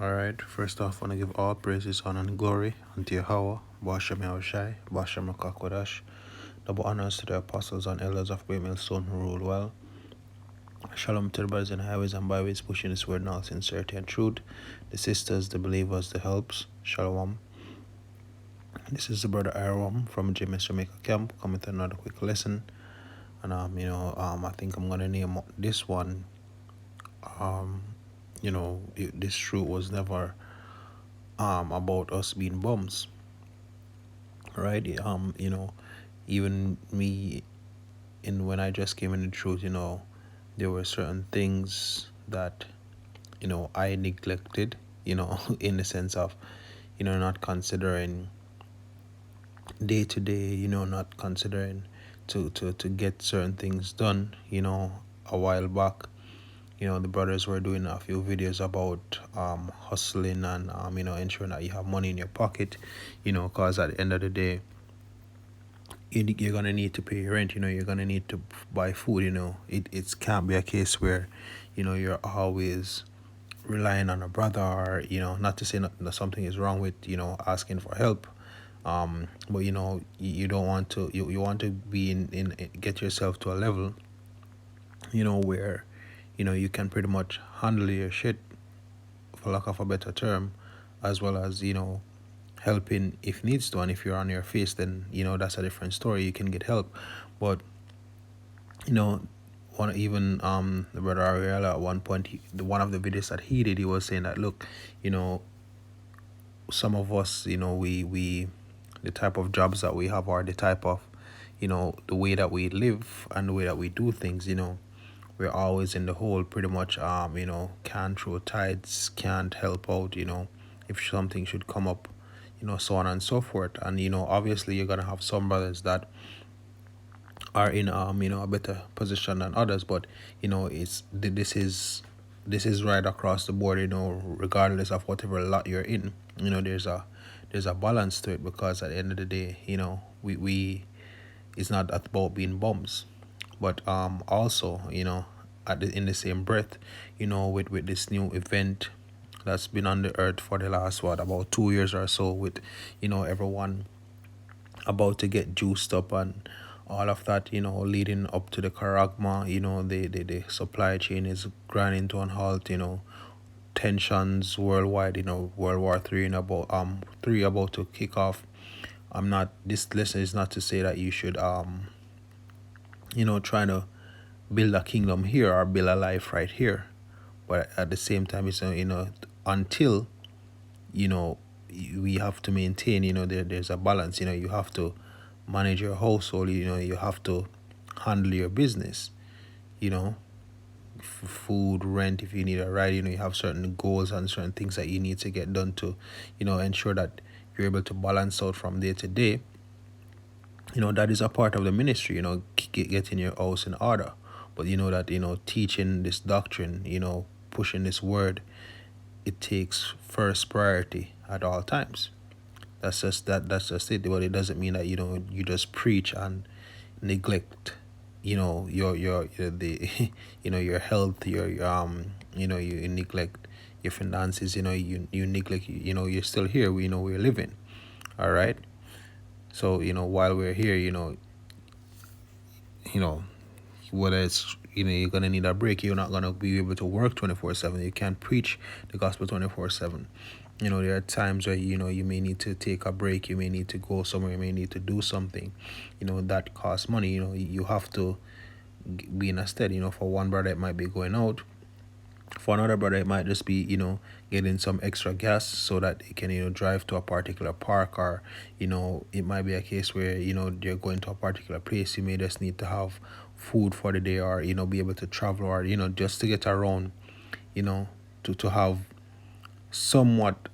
Alright, first off, I want to give all praises, honor, and glory unto Yahweh, Bashem Yahushai, Bashem Makakodash. Double honors to the apostles and elders of Great Millstone who rule well. Shalom to the brothers in highways and byways pushing this word in all sincerity and truth. The sisters, the believers, the helps. Shalom. This is the brother Aram from JMS Jamaica Camp coming to another quick lesson. And I think I'm gonna name this one. This truth was never about us being bums, right? Even me, when I just came in the truth, there were certain things that I neglected, in the sense of not considering day to day, not considering to get certain things done. A while back, the brothers were doing a few videos about hustling and ensuring that you have money in your pocket, because at the end of the day, you're gonna need to pay your rent. You're gonna need to buy food. It can't be a case where you're always relying on a brother, or not to say that something is wrong with asking for help, but you don't want to, you want to be in get yourself to a level where you can pretty much handle your shit, for lack of a better term, as well as helping if needs to. And if you're on your face, then that's a different story. You can get help. But the brother Ariella, at one point, one of the videos that he did, he was saying that, look, some of us, we the type of jobs that we have, or the type of the way that we live and the way that we do things, we're always in the hole pretty much. Can't throw tides, can't help out, if something should come up, so on and so forth. And obviously you're gonna have some brothers that are in a better position than others, but this is right across the board, regardless of whatever lot you're in. There's a balance to it, because at the end of the day, we it's not about being bums. But also, in the same breath, with this new event that's been on the earth for the last about 2 years or so, with everyone about to get juiced up and all of that, leading up to the Karagma, the supply chain is grinding to a halt, tensions worldwide, World War Three and three about to kick off. This lesson is not to say that you should trying to build a kingdom here or build a life right here, but at the same time, it's until we have to maintain, there's a balance. You have to manage your household, you have to handle your business, food, rent, if you need a ride, you have certain goals and certain things that you need to get done to ensure that you're able to balance out from day to day. That is a part of the ministry, getting your house in order. But that teaching this doctrine, pushing this word, it takes first priority at all times. That's just it. But it doesn't mean that you just preach and neglect your the your health, your you neglect your finances, you neglect, you're still here, we're living. All right. So while we're here, whether it's you're gonna need a break, you're not gonna be able to work 24/7. You can't preach the gospel 24/7. There are times where you may need to take a break, you may need to go somewhere, you may need to do something that costs money. You have to be in a stead. For one brother it might be going out, for another brother it might just be getting some extra gas so that they can drive to a particular park, or it might be a case where they're going to a particular place. You may just need to have food for the day, or be able to travel, or just to get around, to have somewhat,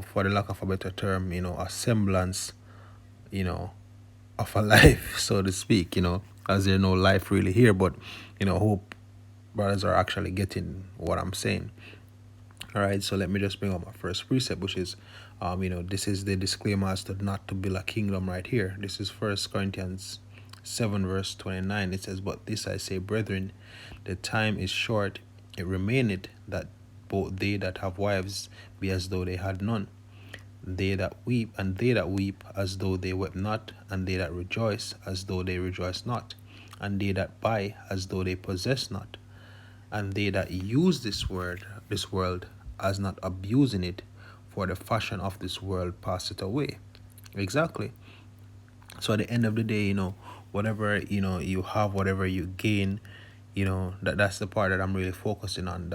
for the lack of a better term, a semblance of a life, so to speak, as there's no life really here. But hope brothers are actually getting what I'm saying. All right, so let me just bring up my first precept, which is this is the disclaimer as to not to build a kingdom right here. This is 1 Corinthians 7 verse 29. It says, "But this I say, brethren, the time is short, it remaineth that both they that have wives be as though they had none. They that weep, and they that weep as though they wept not, and they that rejoice as though they rejoice not, and they that buy as though they possess not, and they that use this world as not abusing it, for the fashion of this world passeth away. Exactly. So at the end of the day, whatever you have, whatever you gain, that's the part that I'm really focusing on.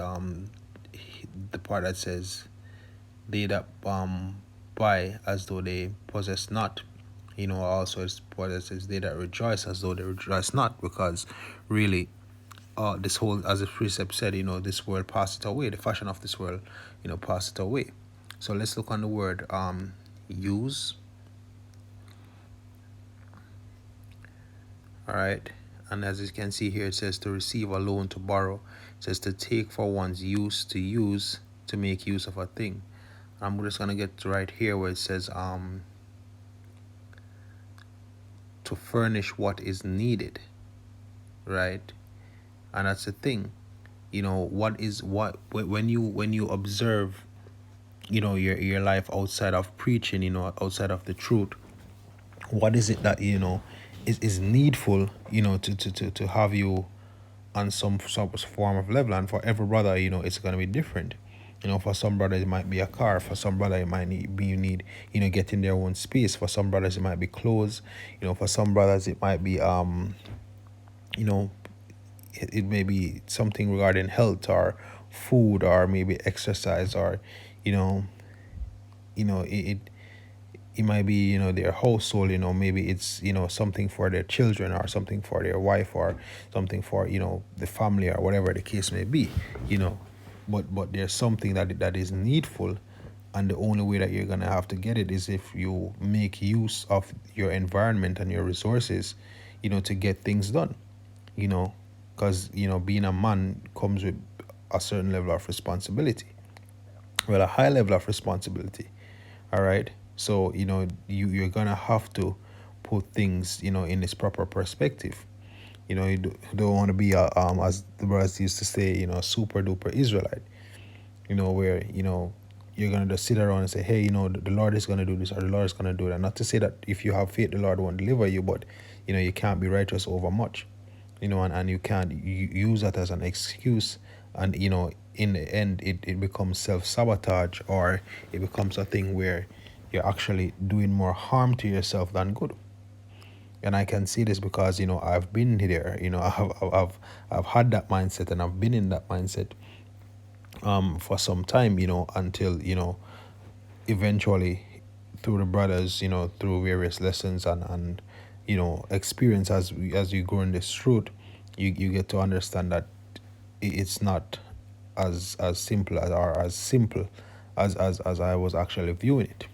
The part that says they that buy as though they possess not. Also it's part that says they that rejoice as though they rejoice not, because really, this whole, as the precept said, this world passeth away. The fashion of this world, passeth away. So let's look on the word use. All right. And as you can see here, it says to receive a loan, to borrow. It says to take for one's use, to use, to make use of a thing. I'm just going to get to right here where it says to furnish what is needed. Right. And that's the thing. What when you observe, your life outside of preaching, outside of the truth, what is it that is needful, to have you on some form of level. And for every brother, it's going to be different. For some brothers it might be a car. For some brother it might be you need getting their own space. For some brothers it might be clothes. For some brothers it might be it may be something regarding health or food, or maybe exercise, or it it might be their household. Maybe it's something for their children, or something for their wife, or something for the family, or whatever the case may be. But there's something that is needful, and the only way that you're gonna have to get it is if you make use of your environment and your resources, to get things done. Because being a man comes with a certain level of responsibility, well, a high level of responsibility. All right. So you're gonna have to put things in its proper perspective. You don't want to be a as the brothers used to say, super duper Israelite. Where you're gonna just sit around and say, hey, the Lord is gonna do this, or the Lord is gonna do that. Not to say that if you have faith, the Lord won't deliver you, but you can't be righteous over much. And you can't use that as an excuse. And in the end, it becomes self-sabotage, or it becomes a thing where you're actually doing more harm to yourself than good. And I can see this because I've been there. I've had that mindset, and I've been in that mindset for some time, until eventually, through the brothers, through various lessons and experience, as you grow in this truth, you get to understand that it's not as simple as I was actually viewing it.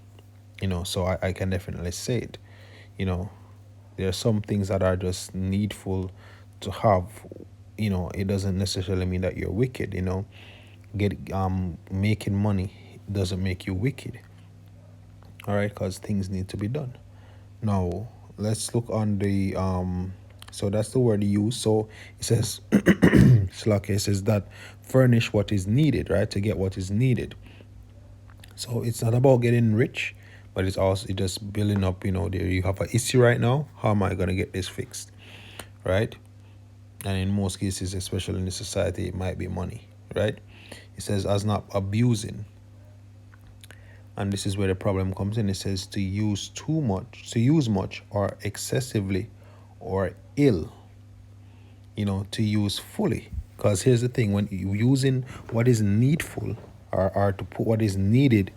So I can definitely say it. There are some things that are just needful to have. It doesn't necessarily mean that you're wicked. Making money doesn't make you wicked. All right, because things need to be done. Now let's look on the so that's the word use. So it says Shlake, it says that furnish what is needed, right? To get what is needed. So it's not about getting rich, but it's also just building up. There you have an issue right now. How am I gonna get this fixed, right? And in most cases, especially in the society, it might be money, right? It says as not abusing, and this is where the problem comes in. It says to use much, or excessively, or ill. To use fully. Because here's the thing: when you using what is needful, or to put what is needed,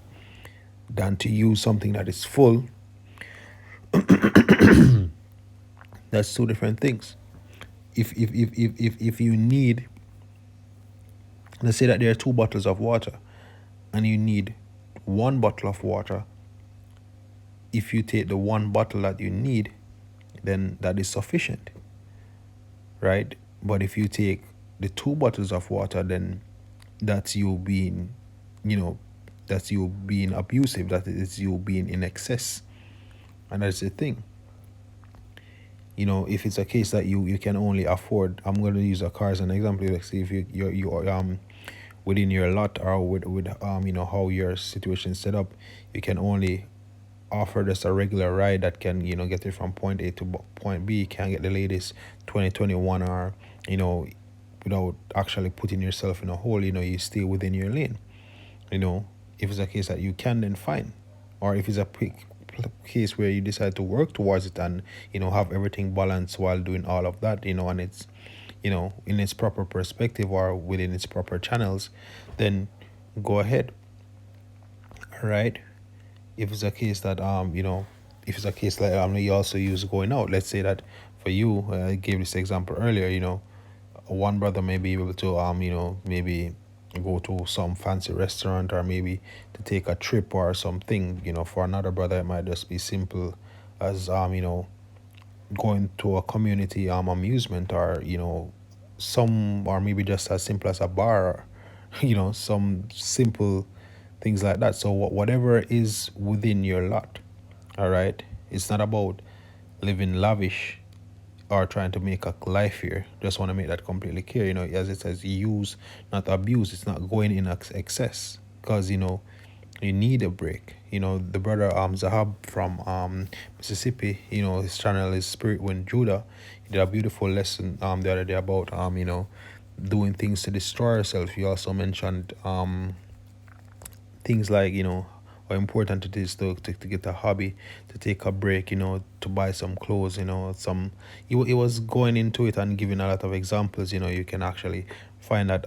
than to use something that is full, that's two different things. If you need, let's say that there are 2 bottles of water, and you need 1 bottle of water. If you take the 1 bottle that you need, then that is sufficient, right? But if you take the 2 bottles of water, then that's you being, that's you being abusive. That is you being in excess, and that's the thing. If it's a case that you can only afford, I'm going to use a car as an example. Like, say if you within your lot, or with how your situation is set up, you can only offer just a regular ride that can get you from point A to point B. You can't get the latest 2021, or you know without actually putting yourself in a hole. You stay within your lane. you know if it's a case that you can, then fine. Or if it's a case where you decide to work towards it, and have everything balanced while doing all of that, and it's in its proper perspective or within its proper channels, then go ahead. All right. If it's a case that if it's a case like you also use going out, let's say that for you, I gave this example earlier. One brother may be able to maybe go to some fancy restaurant, or maybe to take a trip or something. For another brother, it might just be simple as going to a community amusement, or some, or maybe just as simple as a bar, some simple things like that. So whatever is within your lot. All right. It's not about living lavish or trying to make a life here. Just want to make that completely clear. As it says, use, not abuse. It's not going in excess, because you need a break. The brother Zahab from Mississippi, his channel is Spirit When Judah. He did a beautiful lesson the other day about doing things to destroy yourself. He also mentioned things like how important it is to get a hobby, to take a break, to buy some clothes, some he was going into it and giving a lot of examples. You can actually find that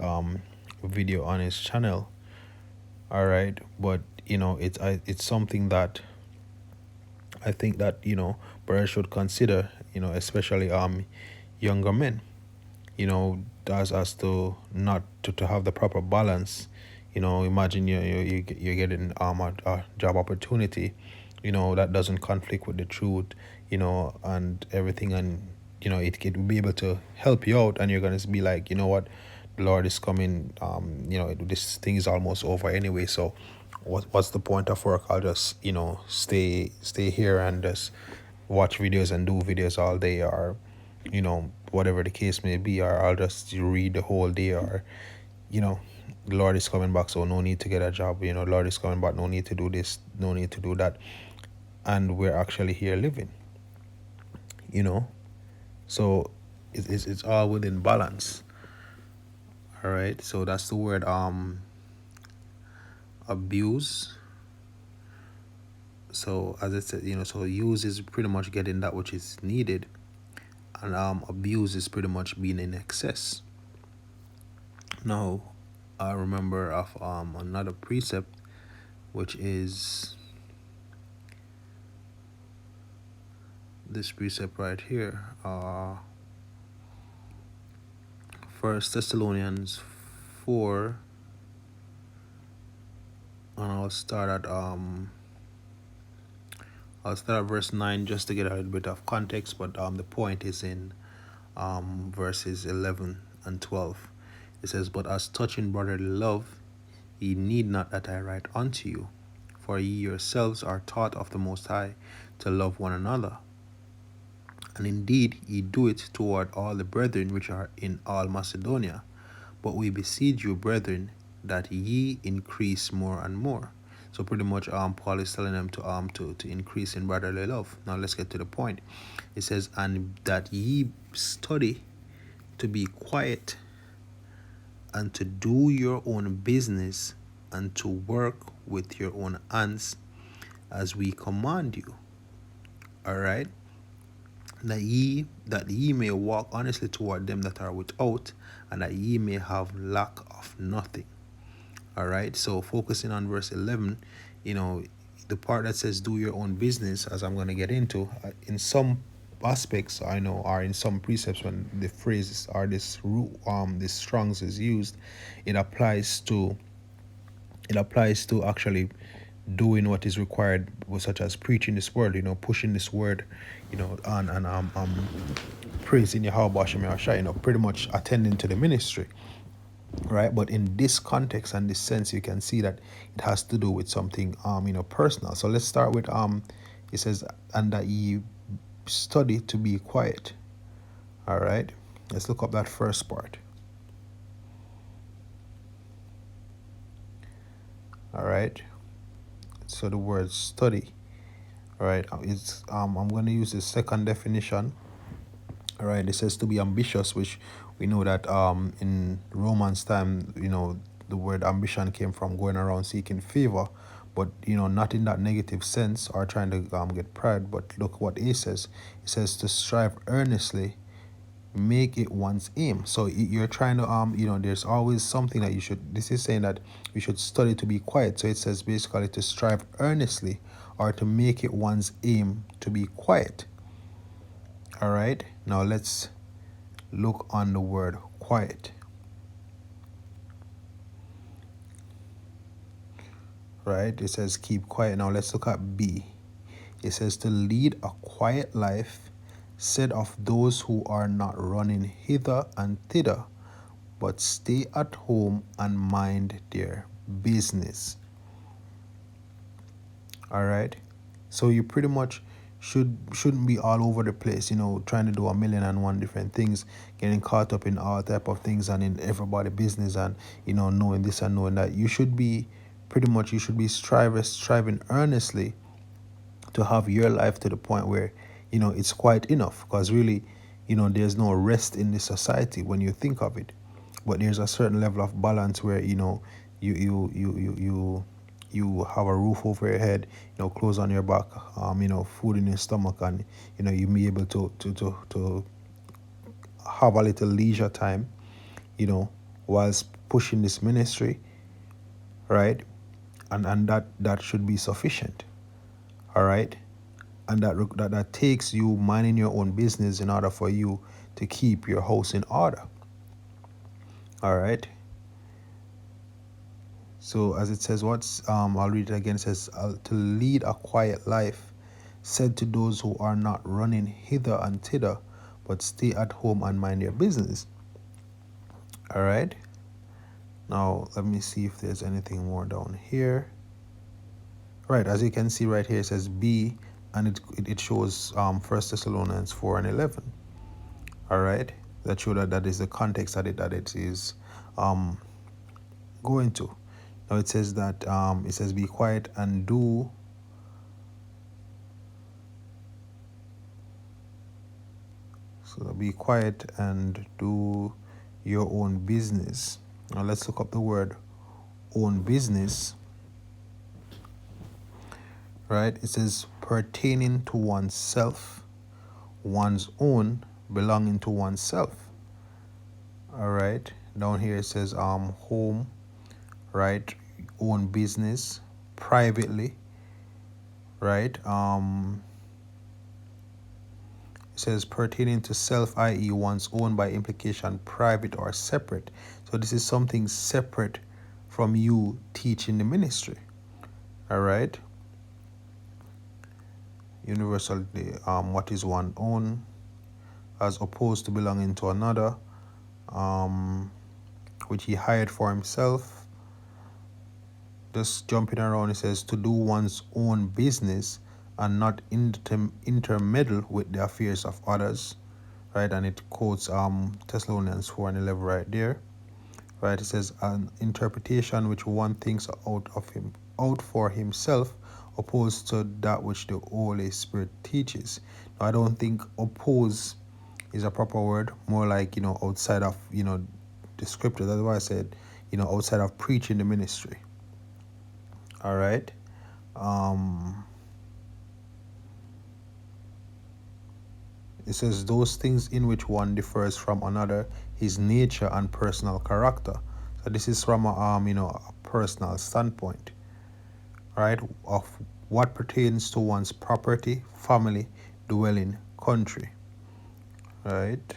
video on his channel. All right. But it's something that I think that brothers should consider, especially younger men, as to not to have the proper balance. Imagine you're getting a job opportunity, that doesn't conflict with the truth, and everything, and it will be able to help you out, and you're gonna be like, what, the Lord is coming. This thing is almost over anyway. So, what's the point of work? I'll just stay here and just watch videos and do videos all day, or whatever the case may be, or I'll just read the whole day, or you know the Lord is coming back, so no need to get a job. The Lord is coming back, no need to do this, no need to do that, and we're actually here living. you know so it's all within balance. All right, so that's the word abuse. So as I said, so use is pretty much getting that which is needed, and abuse is pretty much being in excess. Now, I remember of another precept, which is this precept right here. First Thessalonians 4, and I'll start at verse 9 just to get a little bit of context, but the point is in verses 11 and 12. It says, "But as touching brotherly love, ye need not that I write unto you, for ye yourselves are taught of the Most High to love one another. And indeed ye do it toward all the brethren which are in all Macedonia. But we beseech you, brethren, that ye increase more and more." So pretty much Paul is telling them to increase in brotherly love. Now let's get to the point. It says, "And that ye study to be quiet, and to do your own business, and to work with your own hands, as we command you." All right. That ye may walk honestly toward them that are without, and that ye may have lack of nothing. All right. So focusing on verse 11, the part that says "do your own business," as I'm going to get into, in some aspects, I know, or in some precepts, when the phrase or this Strong's is used, it applies to actually doing what is required, such as preaching this word, pushing this word, and praising Yahweh Hashem Yahshua, pretty much attending to the ministry, right? But in this context and this sense, you can see that it has to do with something personal. So let's start with it says, "And that ye study to be quiet." All right, let's look up that first part. All right. So the word study. All right. It's I'm going to use the second definition. All right. It says to be ambitious, which we know that in Romans time, the word ambition came from going around seeking favor, but not in that negative sense or trying to get pride. But look what he says. It says to strive earnestly, make it one's aim. So you're trying to there's always something that you should. This is saying that we should study to be quiet. So it says basically to strive earnestly or to make it one's aim to be quiet. All right, now let's look on the word quiet. Right, it says keep quiet. Now let's look at B. It says to lead a quiet life, said of those who are not running hither and thither, but stay at home and mind their business. All right. So you pretty much shouldn't be all over the place, trying to do a million and one different things, getting caught up in all type of things and in everybody business and knowing this and knowing that. You should be striving earnestly to have your life to the point where it's quite enough, because really there's no rest in this society when you think of it, but there's a certain level of balance where you have a roof over your head, clothes on your back, food in your stomach, and you be able to have a little leisure time, whilst pushing this ministry, right? And that should be sufficient. All right. And that takes you minding your own business in order for you to keep your house in order. All right. So as it says, I'll read it again. It says to lead a quiet life, said to those who are not running hither and thither, but stay at home and mind their business. All right. Now let me see if there's anything more down here. Right, as you can see right here, it says B, and it shows 1 Thessalonians 4 and 11. All right, that show that is the context that it is going to. Now it says that it says be quiet and do. So be quiet and do your own business. Now let's look up the word own business. Right, it says pertaining to oneself, one's own, belonging to oneself. All right, down here it says home, right, own business, privately, right. It says pertaining to self, i.e. one's own, by implication private or separate. So this is something separate from you teaching the ministry. All right. Universally, what is one own as opposed to belonging to another, which he hired for himself. Just jumping around, it says to do one's own business and not intermeddle with the affairs of others, right? And it quotes Thessalonians 4 and 11 right there, right? It says an interpretation which one thinks out for himself, opposed to that which the Holy Spirit teaches. Now, I don't think oppose is a proper word, more like outside of the scripture. That's why I said outside of preaching the ministry. All right. It says those things in which one differs from another, his nature and personal character. So this is from a personal standpoint, right, of what pertains to one's property, family, dwelling, country, right.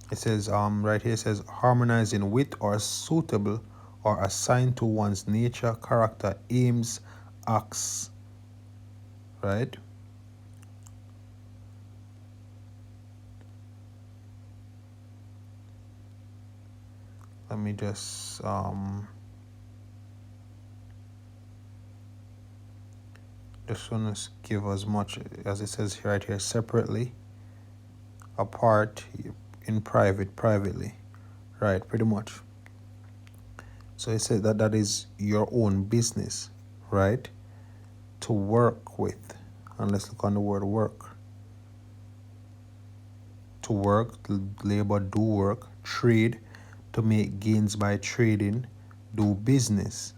It says right here, it says harmonizing with or suitable or assigned to one's nature, character, aims, acts, right. Let me just want to give as much as it says right here separately. apart, in private, privately, right? Pretty much. So it says that that is your own business, right? To work with. And let's look on the word work. To work, labor, do work, trade, to make gains by trading, do business.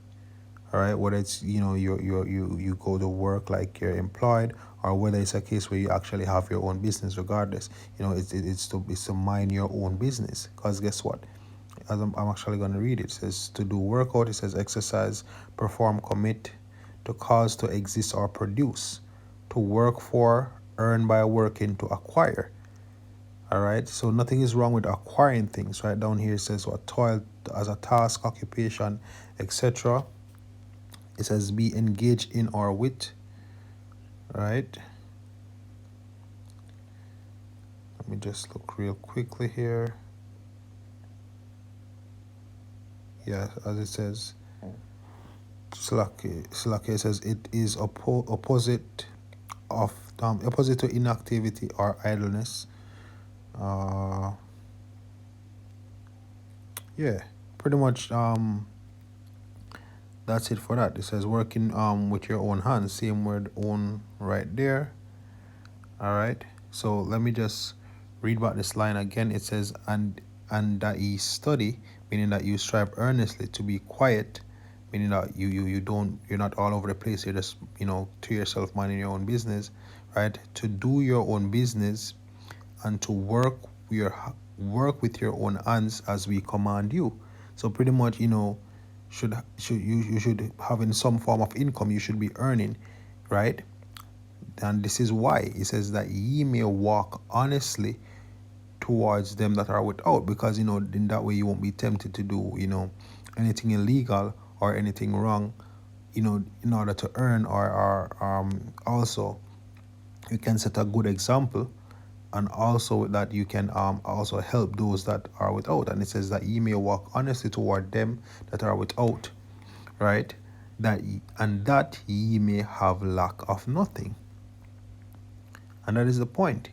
All right, whether it's you go to work like you're employed, or whether it's a case where you actually have your own business. Regardless, it's to mind your own business. Because guess what? As I'm actually going to read it, it says to do workout. It says exercise, perform, commit, to cause, to exist or produce, to work for, earn by working, to acquire. All right, so nothing is wrong with acquiring things. Right down here it says what toil as a task, occupation, etc. It says be engaged in or with. Right. Let me just look real quickly here. Yeah, as it says, Slack says it is opposite of opposite to inactivity or idleness. Uh, yeah, pretty much. That's it for that. It says working with your own hands. Same word own right there. All right. So let me just read back this line again. It says and that ye study, meaning that you strive earnestly to be quiet, meaning that you're not all over the place. You're just to yourself minding your own business, right? To do your own business and to work with your own hands as we command you. So pretty much, you should have in some form of income. You should be earning, right? And this is why it says that ye may walk honestly towards them that are without, because in that way you won't be tempted to do anything illegal or anything wrong, in order to earn, or also you can set a good example, and also with that you can also help those that are without. And it says that ye may walk honestly toward them that are without, right? That ye may have lack of nothing. And that is the point,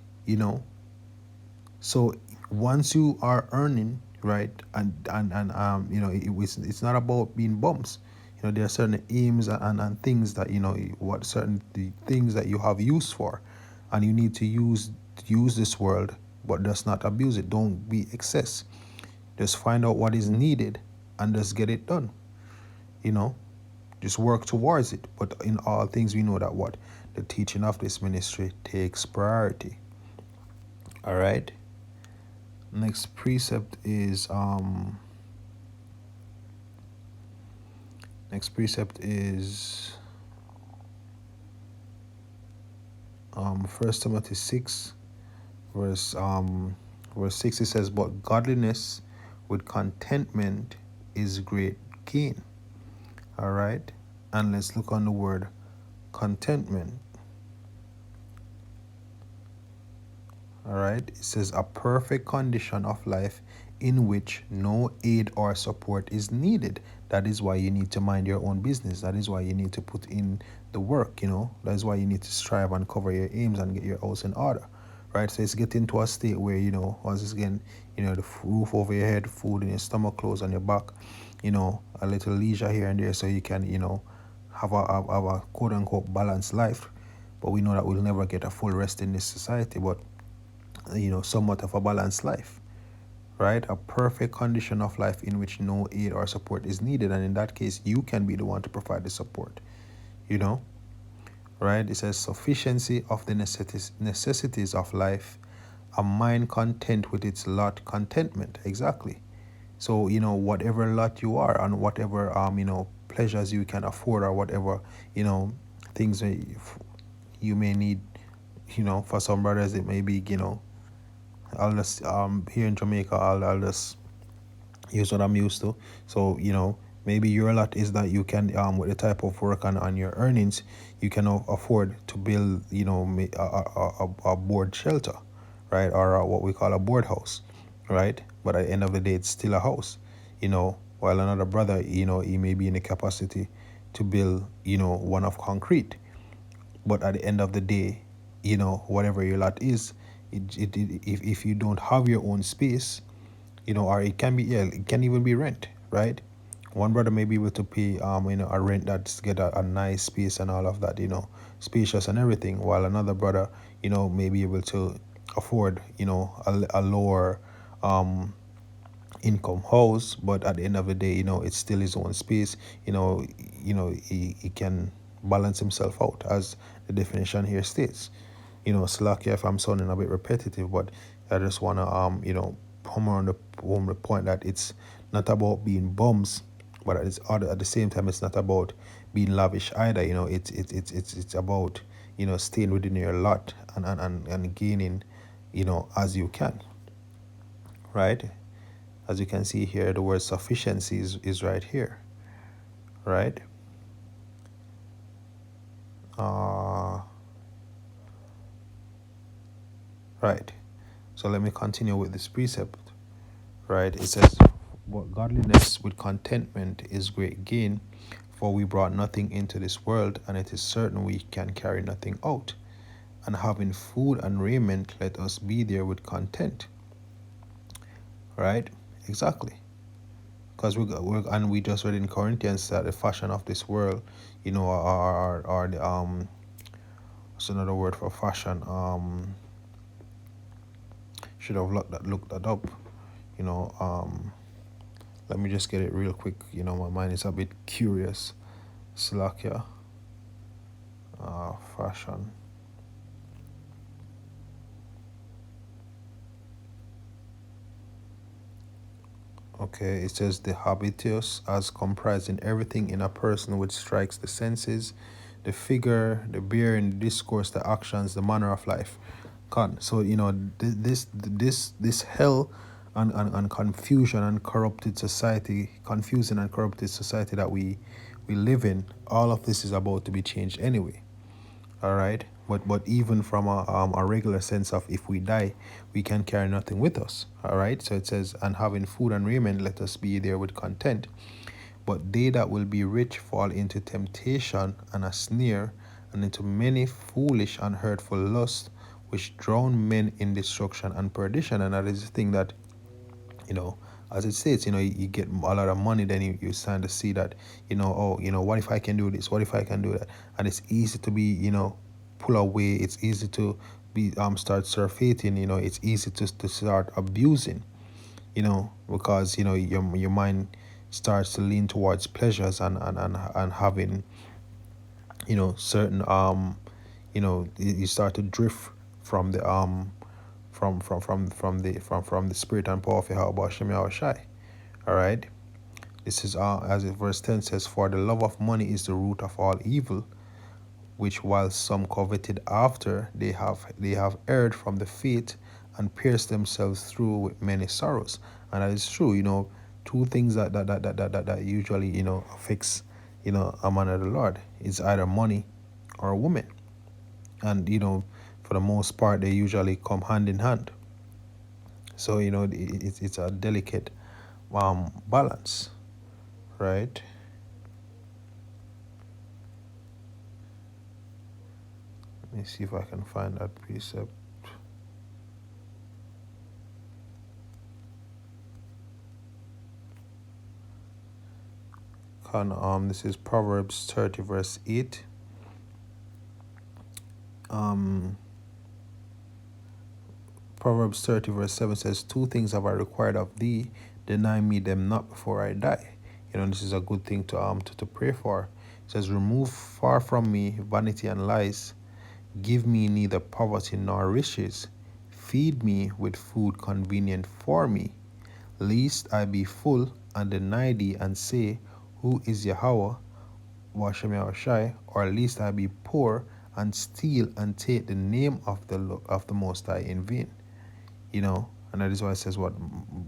so once you are earning, right, it's not about being bums. There are certain aims and things that what certain the things that you have use for, and you need to use this world, but just not abuse it. Don't be excess. Just find out what is needed and just get it done. you know just work towards it. But in all things, we know that what the teaching of this ministry takes priority. All right. Next precept is next precept is 1 Timothy 6 verse 6. It says, but godliness with contentment is great gain. All right. And let's look on the word contentment. All right. It says a perfect condition of life in which no aid or support is needed. That is why you need to mind your own business. That is why you need to put in the work. That is why you need to strive and cover your aims and get your house in order. Right. So it's getting to a state where, once it's again, the roof over your head, food in your stomach, clothes on your back, a little leisure here and there, so you can, have a quote unquote balanced life. But we know that we'll never get a full rest in this society. But somewhat of a balanced life, right? A perfect condition of life in which no aid or support is needed. And in that case, you can be the one to provide the support, right? It says sufficiency of the necessities of life, a mind content with its lot, contentment. Exactly. So, whatever lot you are and whatever, pleasures you can afford, or whatever, things that you may need, for some brothers, it may be, I'll just here in Jamaica, I'll just use what I'm used to. So maybe your lot is that you can with the type of work and on your earnings, you can afford to build a board shelter, right, or what we call a board house, right? But at the end of the day, it's still a house, while another brother, he may be in the capacity to build one of concrete. But at the end of the day, whatever your lot is, If you don't have your own space, or it can be, yeah, it can even be rent, right? One brother may be able to pay a rent that's get a nice space and all of that, spacious and everything, while another brother, may be able to afford, a lower um income house, but at the end of the day, it's still his own space. He can balance himself out, as the definition here states. Slack, if I'm sounding a bit repetitive, but I just wanna hammer on the home the point that it's not about being bums, but at the same time, it's not about being lavish either. It's about staying within your lot, and gaining, as you can, right? As you can see here, the word sufficiency is right here, right? Uh, right. So let me continue with this precept, right? It says, "But godliness with contentment is great gain, for we brought nothing into this world, and it is certain we can carry nothing out. And having food and raiment, let us be there with content." Right? Exactly. Because we just read in Corinthians that the fashion of this world, are the what's another word for fashion? Should have looked that up. You know, um, Let me just get it real quick. My mind is a bit curious. Slovakia, fashion. Okay, it says the habitus as comprising everything in a person which strikes the senses, the figure, the bearing, the discourse, the actions, the manner of life. So this hell and confusion and corrupted society, confusing and corrupted society that we live in, all of this is about to be changed anyway. All right, but even from a regular sense of, if we die, we can carry nothing with us. All right, so it says, "And having food and raiment, let us be there with content. But they that will be rich fall into temptation and a snare, and into many foolish and hurtful lusts, which drown men in destruction and perdition." And that is the thing that, you know, as it states, you get a lot of money, then you start to see that, oh, what if I can do this? What if I can do that? And it's easy to be, pull away. It's easy to be start surfeiting. It's easy to start abusing. Because your mind starts to lean towards pleasures, and having, certain you start to drift from the from the spirit and power of Yahweh Shem Shai. All right. This is as it verse 10 says, "For the love of money is the root of all evil, which while some coveted after, they have erred from the faith, and pierced themselves through with many sorrows." And that is true. Two things that usually affects a man of the Lord is either money or woman. And for the most part, they usually come hand in hand. So it's a delicate balance, right? Let me see if I can find that precept. This is Proverbs 30 verse 8. um Proverbs 30 verse 7 says, "Two things have I required of thee, deny me them not before I die." This is a good thing to pray for. It says, "Remove far from me vanity and lies, give me neither poverty nor riches, feed me with food convenient for me, lest I be full and deny thee and say, Who is Yahweh, Washem Yahushai? Or lest I be poor and steal and take the name of the Most High in vain." And that is why it says, what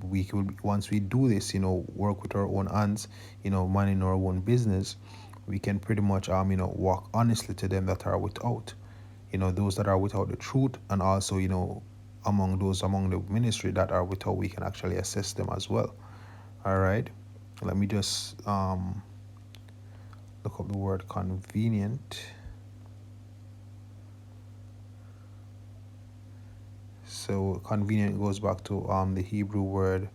we could, once we do this, work with our own hands, minding our own business, we can pretty much walk honestly to them that are without, those that are without the truth, and also among the ministry that are without, we can actually assess them as well. All right, let me just look up the word convenient. So convenient goes back to the Hebrew word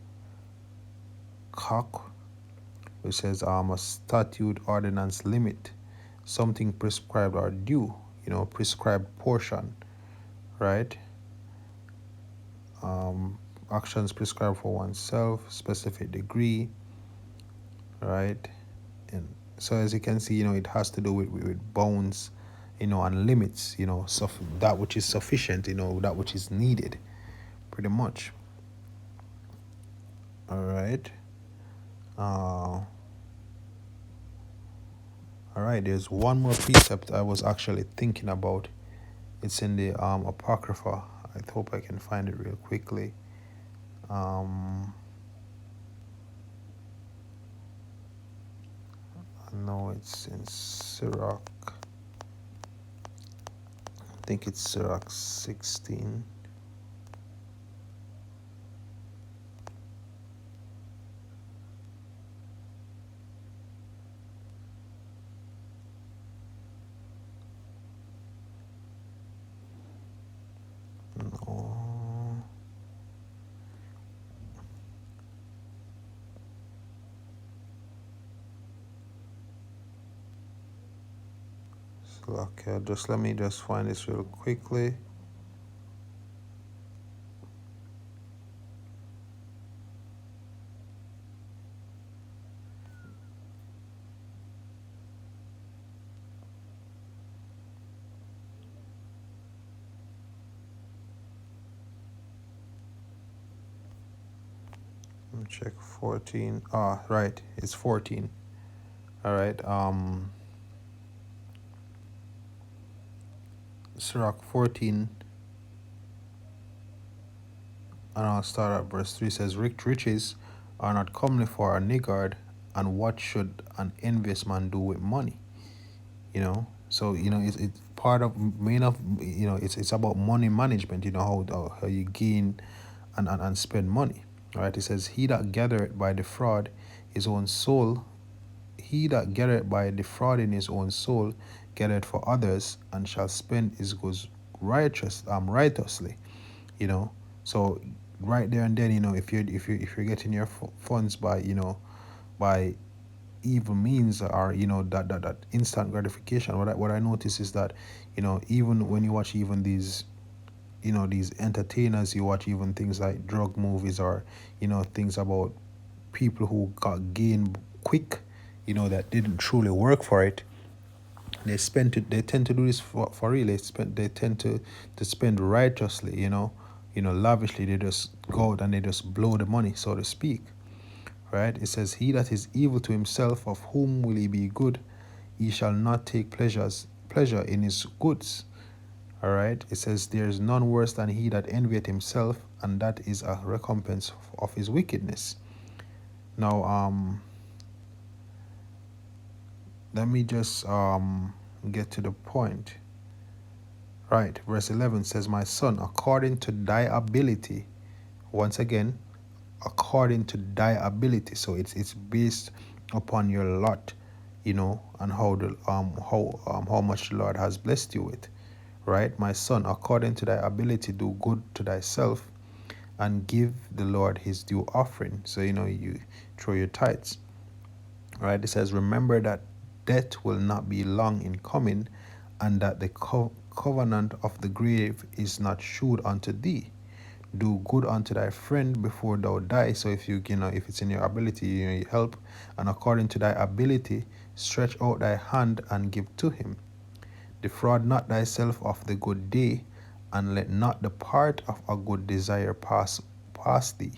kak, which says a statute, ordinance, limit, something prescribed or due, prescribed portion, right? Um, Actions prescribed for oneself, specific degree, right? And so as you can see, it has to do with bounds, and limits, that which is sufficient, that which is needed, pretty much. All right. Uh, all right. There's one more precept I was actually thinking about. It's in the Apocrypha. I hope I can find it real quickly. Um, no, it's in Sirach. I think it's Sirach 16. No. So, okay, just let me just find this real quickly. Let me check 14. Right, it's 14. All right. Sirach 14, and I'll start at verse 3. Says, riches are not comely for a niggard, and what should an envious man do with money? So it's part of main of it's about money management. How you gain and spend money. All right. It says, he that gathereth by defraud his own soul, he that gathereth by defrauding his own soul gathereth for others, and shall spend his goods righteously. you know so right there and then, if you're getting your funds by by evil means, or that instant gratification. What I notice is that, even when you watch even these entertainers, you watch even things like drug movies, or things about people who got gain quick, that didn't truly work for it. They tend to do this for real. They tend to spend righteously, lavishly. They just go out and they just blow the money, so to speak. Right? It says, he that is evil to himself, of whom will he be good? He shall not take pleasure in his goods. All right. It says, there is none worse than he that envieth himself, and that is a recompense of his wickedness. Now, let me just get to the point. Right. Verse 11 says, my son, according to thy ability. Once again, according to thy ability. So it's based upon your lot, and how much the Lord has blessed you with. Right, my son, according to thy ability, do good to thyself, and give the Lord his due offering. So you throw your tithes. Right, it says, remember that death will not be long in coming, and that the covenant of the grave is not shewed unto thee. Do good unto thy friend before thou die. So if it's in your ability, you help, and according to thy ability, stretch out thy hand and give to him. Defraud not thyself of the good day, and let not the part of a good desire pass thee.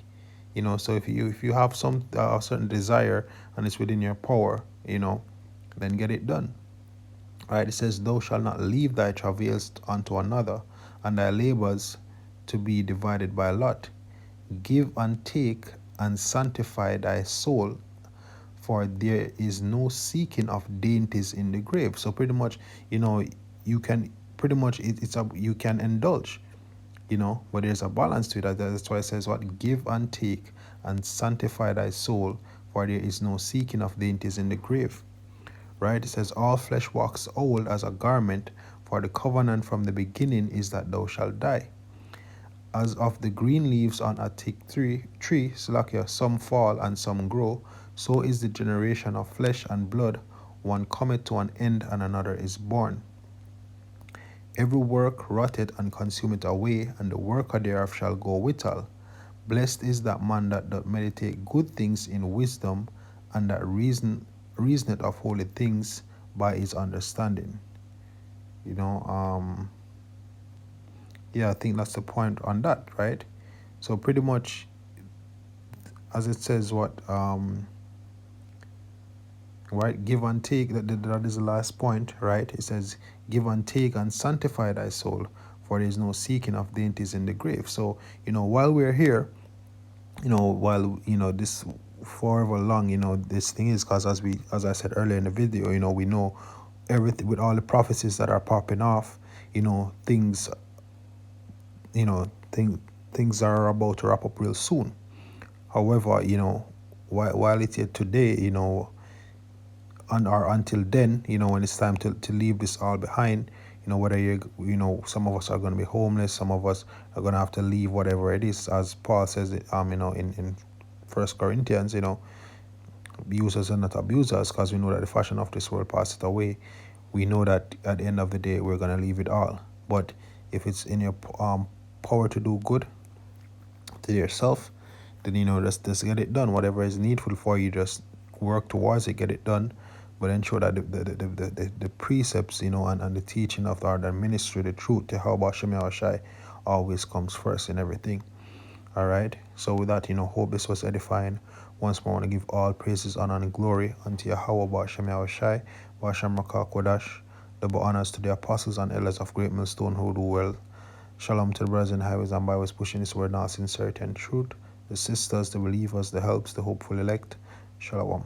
So if you have some certain desire, and it's within your power, then get it done. Right? It says, thou shalt not leave thy travails unto another, and thy labors to be divided by lot. Give and take, and sanctify thy soul, for there is no seeking of dainties in the grave. So pretty much, you can pretty much you can indulge, but there's a balance to it. That's why it says, what? Give and take, and sanctify thy soul, for there is no seeking of dainties in the grave. Right? It says, all flesh waxes old as a garment, for the covenant from the beginning is that thou shalt die. As of the green leaves on a thick tree, Slakia, some fall and some grow, so is the generation of flesh and blood. One cometh to an end and another is born. Every work rotteth and consumeth away, and the worker thereof shall go withal. Blessed is that man that doth meditate good things in wisdom, and that reasoneth of holy things by his understanding. You know, yeah, I think that's the point on that, right? So pretty much, as it says, right, give and take. That is the last point, right? It says, give and take and sanctify thy soul, for there is no seeking of dainties in the grave. So while we're here, while this forever long, this thing is, because as I said earlier in the video, we know everything with all the prophecies that are popping off, things, you know things are about to wrap up real soon. However, while it's here today, or until then, when it's time to leave this all behind, whether some of us are going to be homeless, some of us are going to have to leave whatever it is, as Paul says it, in First Corinthians, users and not abusers, because we know that the fashion of this world passeth away. We know that at the end of the day, we're going to leave it all. But if it's in your power to do good to yourself, then just get it done. Whatever is needful for you, just work towards it, get it done. But ensure that the precepts, and the teaching of the ministry, the truth, the how about Shemi Shai, always comes first in everything. All right. So with that, hope this was edifying. Once more, I want to give all praises, honor, and glory unto Yahweh Ba'Shem Shai, Ba'Shem Rakah Kodash. Double honors to the apostles and elders of Great Millstone who do well. Shalom to the brothers in highways and byways pushing this word now, sincerity and truth. The sisters, the believers, the helps, the hopeful elect. Shalom.